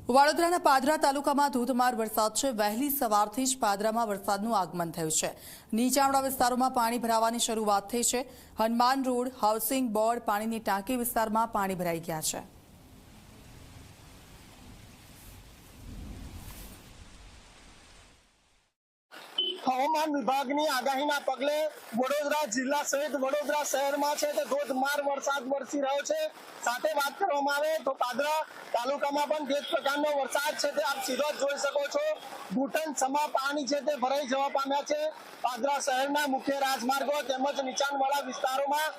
વડોદરાના પાદરા તાલુકામાં ધોધમાર વરસાદ છે। વહેલી સવારથી જ પાદરામાં વરસાદનું આગમન થયું છે। નીચાણવાળા વિસ્તારોમાં પાણી ભરાવાની શરૂઆત થઈ છે। હનુમાન રોડ, હાઉસિંગ બોર્ડ, પાણીની ટાંકી વિસ્તારમાં પાણી ભરાઈ ગયા છે। હવામાન વિભાગની આગાહીના પગલે વડોદરા જિલ્લા સહિત વડોદરા શહેરમાં છે તે ધોધમાર વરસાદ વરસી રહ્યો છે। સાથે વાત કરવામાં આવે તો પાદરા તાલુકામાં પણ જે પ્રકારનો વરસાદ છે તે આપ સીધો જ જોઈ શકો છો। ઘૂંટણ સમા પાણી છે તે ભરાઈ જવા પામ્યા છે। પાદરા શહેરના મુખ્ય રાજમાર્ગો તેમજ નીચાણવાળા વિસ્તારોમાં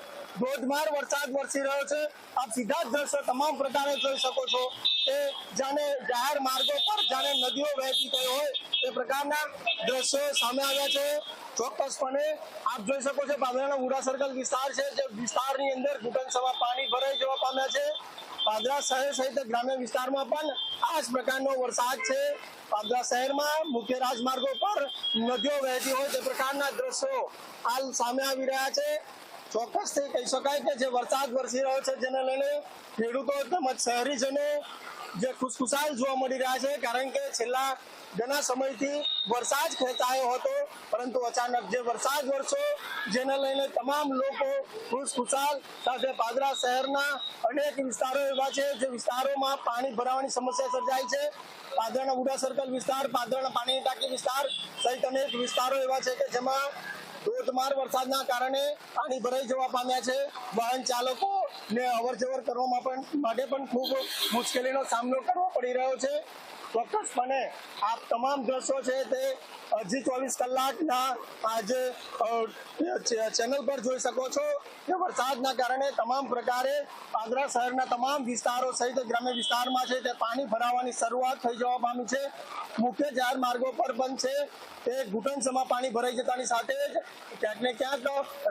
ધોધમાર વરસાદ વરસી રહ્યો છે। આપ સીધા જ દ્રશ્યો તમામ પ્રકારે જોઈ શકો છો કે જાણે જાહેર માર્ગો પર જાણે નદીઓ વહેતી થઈ હોય તે પ્રકારના દ્રશ્યો સામે આવ્યા છે। ચોક્કસપણે આપ જોઈ શકો છો પાદરાનો વુડા સર્કલ વિસ્તાર છે, જે વિસ્તારની અંદર ઘૂંટણસમાં પાણી ભરાઈ જવા પામ્યા છે। પાદરા શહેર સહિત ગ્રામ્ય વિસ્તારમાં પણ આ જ પ્રકારનો વરસાદ છે। પાદરા શહેરમાં મુખ્ય રાજમાર્ગો પર નદીઓ વહેતી હોય તે પ્રકારના દ્રશ્યો હાલ સામે આવી રહ્યા છે। ચોક્કસથી કહી શકાય કે જે વરસાદ વરસી રહ્યો છે જેને લઈને ખેડૂતો તેમજ શહેરીજનો જે ખુશખુશાલ જોવા મળી રહ્યા છે, કારણ કે છેલ્લા ઘણા સમયથી વરસાદ ખેંચાયો હતો, પરંતુ અચાનક જે વરસાદ વરસ્યો જેને લઈને તમામ લોકો ખુશખુશાલ। સાથે પાદરા શહેરના અનેક વિસ્તારો એવા છે જે વિસ્તારોમાં પાણી ભરાવાની સમસ્યા સર્જાઈ છે। પાદરાના વુડા સર્કલ વિસ્તાર, પાદરાના પાણીની ટાંકી વિસ્તાર સહિત અનેક વિસ્તારો એવા છે કે જેમાં ધોધમાર વરસાદના કારણે પાણી ભરાઈ જવા પામ્યા છે। વાહન ચાલકોને અવર જવર કરવા માટે પણ ખૂબ મુશ્કેલીનો સામનો કરવો પડી રહ્યો છે। ચોક્કસપણે આ તમામ દ્રશ્યો છે તે હજી 24 કલાકના આજે ચેનલ પર જોઈ શકો છો કે વરસાદના કારણે તમામ પ્રકારે પાદરા શહેરના તમામ વિસ્તારો સહિત ગ્રામ્ય વિસ્તારમાં છે તે પાણી ભરાવાની શરૂઆત થઈ જવા પામી છે। મુખ્ય જાહેર માર્ગો પર પણ છે તે ઘૂંટણસમાં પાણી ભરાઈ જતાની સાથે જ ક્યાંક ને ક્યાંક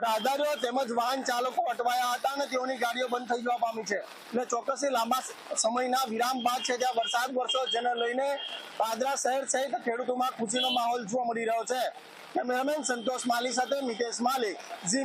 રાહદારીઓ તેમજ વાહન ચાલકો અટવાયા હતા અને તેઓની ગાડીઓ બંધ થઈ જવા પામી છે। એટલે ચોક્કસથી લાંબા સમયના વિરામ બાદ છે ત્યાં વરસાદ વરસ્યો, જેને લઈને પાદરા શહેર સહિત ખેડૂતોમાં ખુશીનો માહોલ જોવા મળી રહ્યો છે। કેમેરામેન સંતોષ માલી સાથે મિતેશ માલી, ઝી